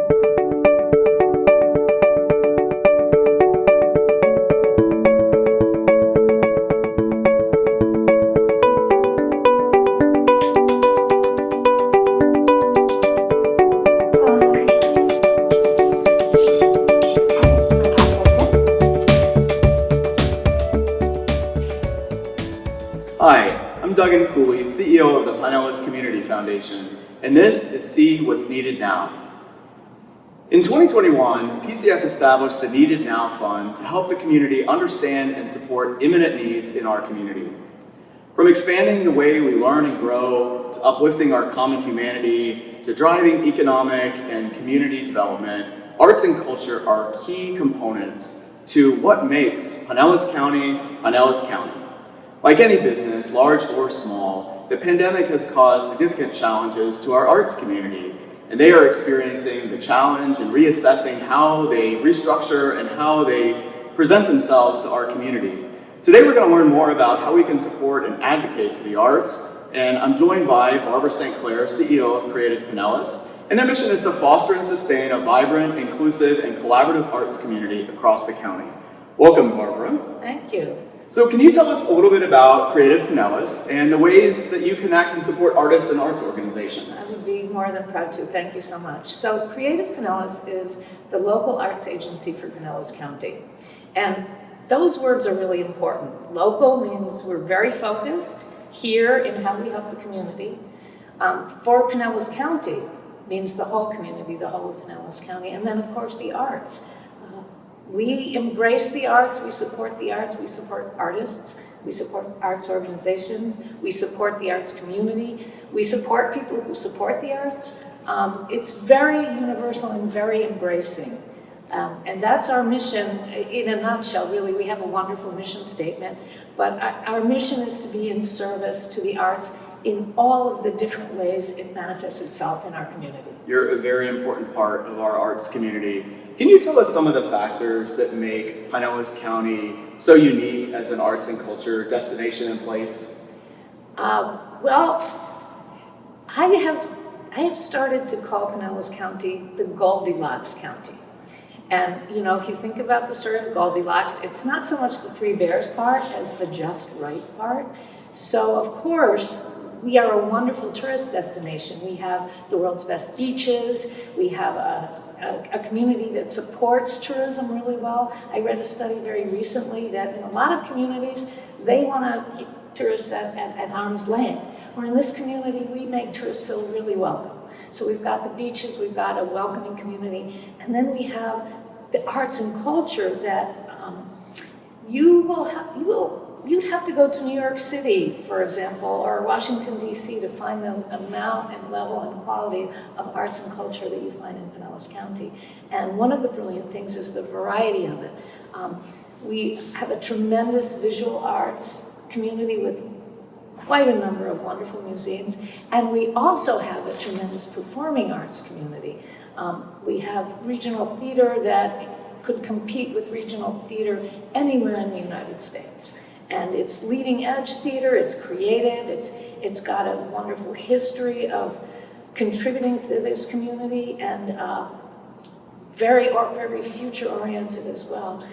Hi, I'm Duggan Cooley, CEO of the Pinellas Community Foundation, and this is See What's Needed Now. In 2021, PCF established the Needed Now Fund to help the community understand and support imminent needs in our community. From expanding the way we learn and grow, to uplifting our common humanity, to driving economic and community development, arts and culture are key components to what makes Pinellas County, Pinellas County. Like any business, large or small, the pandemic has caused significant challenges to our arts community, and they are experiencing the challenge and reassessing how they restructure and how they present themselves to our community. Today we're going to learn more about how we can support and advocate for the arts, and I'm joined by Barbara St. Clair, CEO of Creative Pinellas, and their mission is to foster and sustain a vibrant, inclusive, and collaborative arts community across the county. Welcome, Barbara. Thank you. So can you tell us a little bit about Creative Pinellas and the ways that you connect and support artists and arts organizations? I would be more than proud to. Thank you so much. So Creative Pinellas is the local arts agency for Pinellas County. And those words are really important. Local means we're very focused here in how we help the community. For Pinellas County means the whole community, the whole of Pinellas County. And then, of course, the arts. We embrace the arts, we support the arts, we support artists, we support arts organizations, we support the arts community, we support people who support the arts. It's very universal and very embracing. And that's our mission in a nutshell, really. We have a wonderful mission statement, but our mission is to be in service to the arts in all of the different ways it manifests itself in our community. You're a very important part of our arts community. Can you tell us some of the factors that make Pinellas County so unique as an arts and culture destination and place? Well, I have started to call Pinellas County the Goldilocks County. And, you know, if you think about the sort of Goldilocks, it's not so much the three bears part as the just right part. So, of course, we are a wonderful tourist destination. We have the world's best beaches. We have a community that supports tourism really well. I read a study very recently that in a lot of communities, they want to keep tourists at arm's length. Where in this community, we make tourists feel really welcome. So we've got the beaches, we've got a welcoming community, and then we have the arts and culture that you'd have to go to New York City, for example, or Washington, D.C. to find the amount and level and quality of arts and culture that you find in Pinellas County. And one of the brilliant things is the variety of it. We have a tremendous visual arts community with quite a number of wonderful museums, and we also have a tremendous performing arts community. We have regional theater that could compete with regional theater anywhere in the United States. And it's leading edge theater, it's creative, it's got a wonderful history of contributing to this community, and very future oriented as well.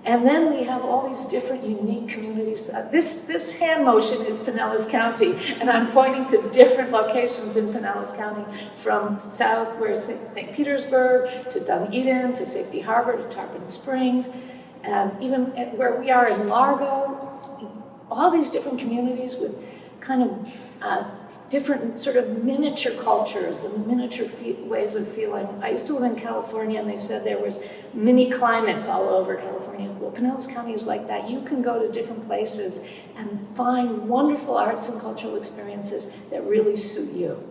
And then we have all these different unique communities. This hand motion is Pinellas County, and I'm pointing to different locations in Pinellas County, from south where St. Petersburg, to Dunedin, to Safety Harbor, to Tarpon Springs, and even where we are in Largo. All these different communities with kind of different sort of miniature cultures and miniature ways of feeling. I used to live in California, and they said there was mini climates all over California. Well, Pinellas County is like that. You can go to different places and find wonderful arts and cultural experiences that really suit you.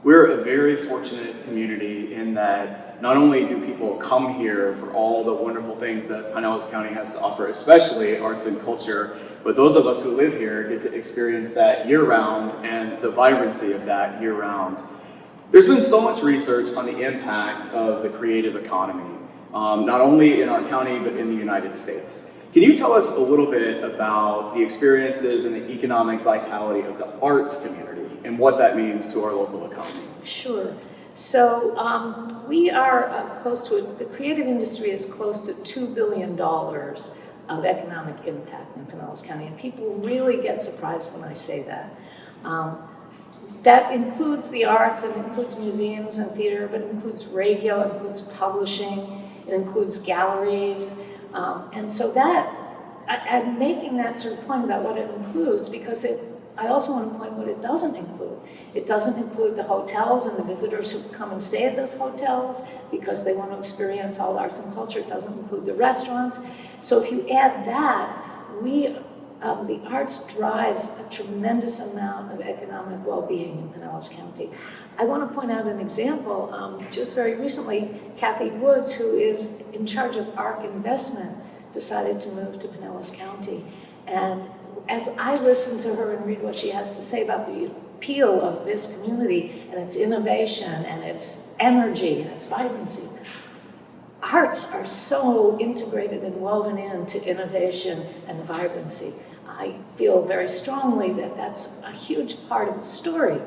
We're a very fortunate community in that not only do people come here for all the wonderful things that Pinellas County has to offer, especially arts and culture, but those of us who live here get to experience that year-round and the vibrancy of that year-round. There's been so much research on the impact of the creative economy, not only in our county, but in the United States. Can you tell us a little bit about the experiences and the economic vitality of the arts community and what that means to our local economy? Sure. So we are close to it. The creative industry is close to $2 billion of economic impact in Pinellas County, and people really get surprised when I say that. That includes the arts, it includes museums and theater, but it includes radio, it includes publishing, it includes galleries. And so that, I'm making that sort of point about what it includes because I also want to point what it doesn't include. It doesn't include the hotels and the visitors who come and stay at those hotels because they want to experience all the arts and culture. It doesn't include the restaurants. So if you add that, the arts drives a tremendous amount of economic well-being in Pinellas County. I want to point out an example. Just very recently, Kathy Woods, who is in charge of ARC investment, decided to move to Pinellas County. And as I listen to her and read what she has to say about the appeal of this community and its innovation and its energy and its vibrancy, arts are so integrated and woven into innovation and vibrancy. I feel very strongly that that's a huge part of the story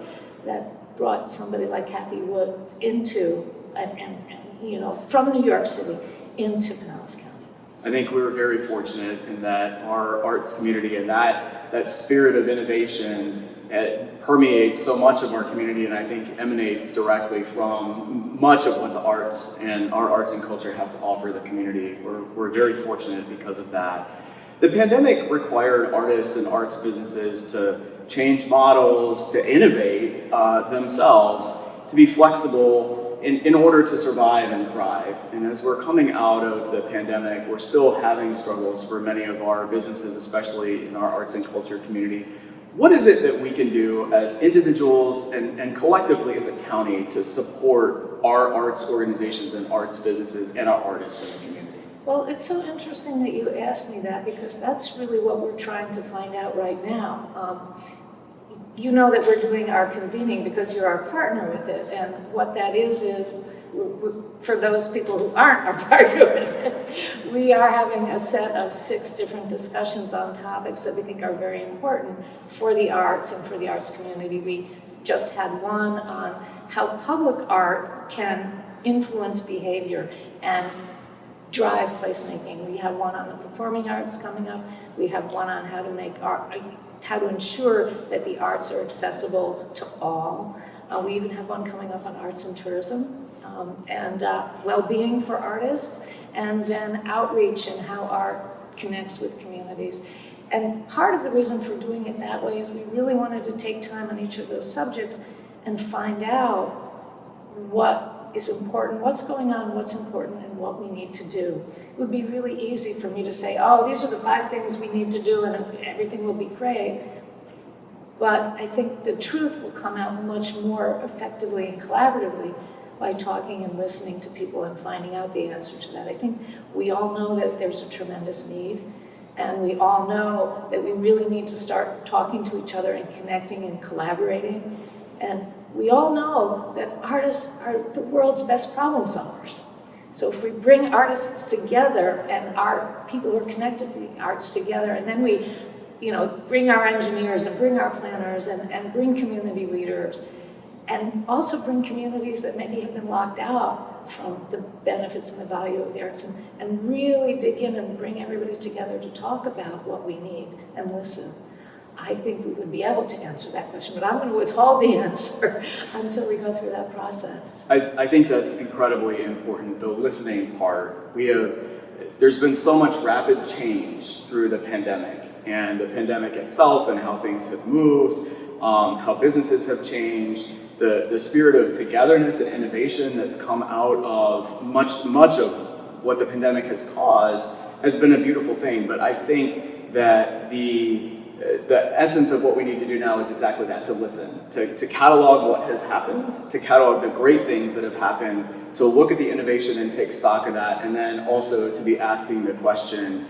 that brought somebody like Kathy Woods into, from New York City into Pinellas County. I think we were very fortunate in that our arts community and that spirit of innovation permeates so much of our community, and I think emanates directly from much of what the arts and our arts and culture have to offer the community. We're very fortunate because of that. The pandemic required artists and arts businesses to change models, to innovate themselves, to be flexible in order to survive and thrive. And as we're coming out of the pandemic, we're still having struggles for many of our businesses, especially in our arts and culture community. What is it that we can do as individuals and collectively as a county to support our arts organizations and arts businesses and our artists in the community? Well, it's so interesting that you asked me that because that's really what we're trying to find out right now. You know that we're doing our convening because you're our partner with it, and what that is for those people who aren't our partner with it, we are having a set of 6 different discussions on topics that we think are very important for the arts and for the arts community. We just had one on how public art can influence behavior and drive placemaking. We have one on the performing arts coming up. We have one on how to make art, how to ensure that the arts are accessible to all. We even have one coming up on arts and tourism and well-being for artists, and then outreach and how art connects with communities. And part of the reason for doing it that way is we really wanted to take time on each of those subjects and find out what is important, what's going on, what's important, and what we need to do. It would be really easy for me to say, oh, these are the 5 things we need to do and everything will be great. But I think the truth will come out much more effectively and collaboratively by talking and listening to people and finding out the answer to that. I think we all know that there's a tremendous need, and we all know that we really need to start talking to each other and connecting and collaborating. And we all know that artists are the world's best problem solvers. So if we bring artists together and our people who are connected to the arts together, and then we bring our engineers and bring our planners and bring community leaders, and also bring communities that maybe have been locked out from the benefits and the value of the arts, and really dig in and bring everybody together to talk about what we need and listen. I think we would be able to answer that question, but I'm going to withhold the answer until we go through that process. I think that's incredibly important, the listening part. There's been so much rapid change through the pandemic, and the pandemic itself and how things have moved, how businesses have changed, the spirit of togetherness and innovation that's come out of much of what the pandemic has caused has been a beautiful thing. But I think that the essence of what we need to do now is exactly that, to listen, to catalog what has happened, to catalog the great things that have happened, to look at the innovation and take stock of that, and then also to be asking the question,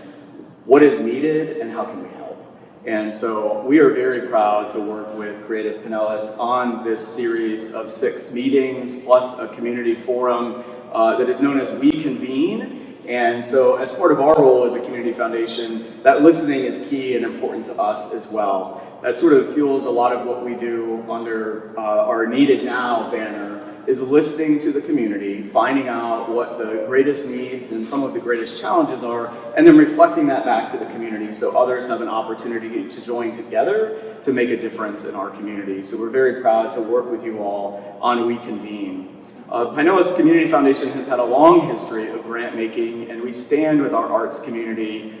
what is needed and how can we help? And so we are very proud to work with Creative Pinellas on this series of 6 meetings plus a community forum that is known as We Convene. And so as part of our role as a community foundation, that listening is key and important to us as well. That sort of fuels a lot of what we do under our Needed Now banner, is listening to the community, finding out what the greatest needs and some of the greatest challenges are, and then reflecting that back to the community so others have an opportunity to join together to make a difference in our community. So we're very proud to work with you all on We Convene. Pinellas Community Foundation has had a long history of grant making, and we stand with our arts community.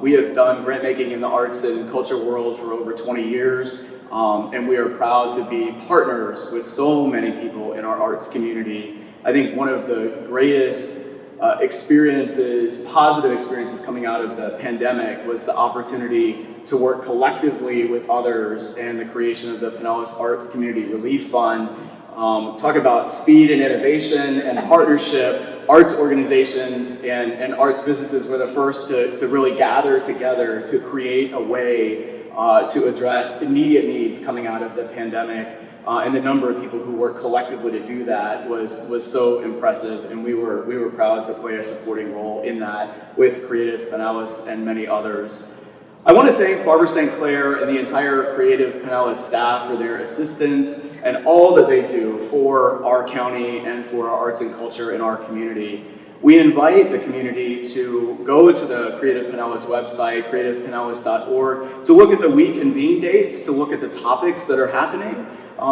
We have done grant making in the arts and culture world for over 20 years, and we are proud to be partners with so many people in our arts community. I think one of the greatest positive experiences coming out of the pandemic was the opportunity to work collectively with others and the creation of the Pinellas Arts Community Relief Fund. Talk about speed and innovation and partnership. Arts organizations and arts businesses were the first to really gather together to create a way to address immediate needs coming out of the pandemic. And the number of people who worked collectively to do that was so impressive, and we were proud to play a supporting role in that with Creative Pinellas and many others. I want to thank Barbara St. Clair and the entire Creative Pinellas staff for their assistance and all that they do for our county and for our arts and culture in our community. We invite the community to go to the Creative Pinellas website, creativepinellas.org, to look at the We Convene dates, to look at the topics that are happening,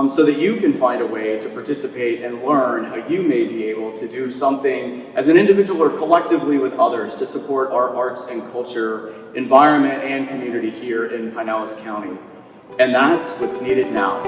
so that you can find a way to participate and learn how you may be able to do something as an individual or collectively with others to support our arts and culture environment and community here in Pinellas County. And that's what's needed now.